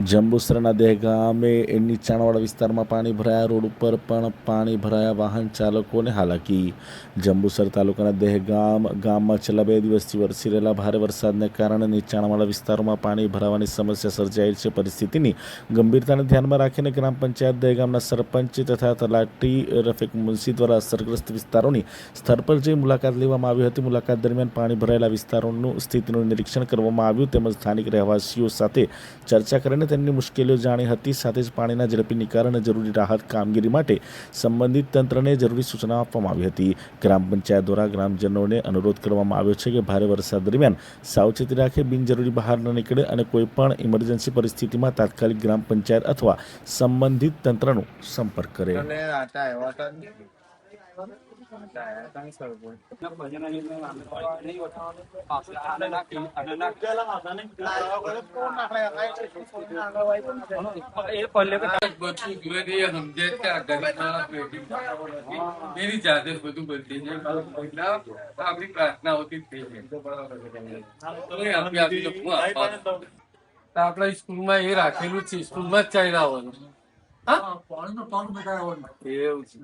જંબુસરના દહેગામે નીચાણવાળા વિસ્તારમાં પાણી ભરાયા. રોડ ઉપર પણ પાણી ભરાયા. વાહન ચાલકોને હાલાકી. જંબુસર તાલુકાના દહેગામ ગામમાં છેલ્લા 2 દિવસથી વરસી રહેલા ભારે વરસાદને કારણે નીચાણવાળા વિસ્તારોમાં પાણી ભરાવાની સમસ્યા સર્જાઈ છે. પરિસ્થિતિની ગંભીરતાને ધ્યાનમાં રાખીને ગ્રામ પંચાયત દહેગામના સરપંચ તથા તલાટી રફીક મુનશી દ્વારા અસરગ્રસ્ત વિસ્તારોની સ્થળ પર જઈ મુલાકાત લેવામાં આવી હતી. મુલાકાત દરમિયાન પાણી ભરાયેલા વિસ્તારોનું સ્થિતિનું નિરીક્ષણ કરવામાં આવ્યું તેમજ સ્થાનિક રહેવાસીઓ સાથે ચર્ચા કરીને તેમની મુશ્કેલીઓ જાણી હતી. સાથે જ પાણીના ઝડપી નિકાલ અને જરૂરી રાહત કામગીરી માટે સંબંધિત તંત્રને જરૂરી સૂચના આપવામાં આવી હતી. ગ્રામ પંચાયત દ્વારા ગ્રામજનોને અનુરોધ કરવામાં આવ્યો છે કે ભારે વરસાદ દરમિયાન સાવચેતી રાખે, બિનજરૂરી બહાર ન નીકળે અને કોઈપણ ઇમરજન્સી પરિસ્થિતિમાં તાત્કાલિક ગ્રામ પંચાયત અથવા સંબંધિત તંત્રનો સંપર્ક કરે. આપડે સ્કૂલમાં એ રાખેલું છે, સ્કૂલમાં જ ચાલ્યા આવવાનું. એવું છે.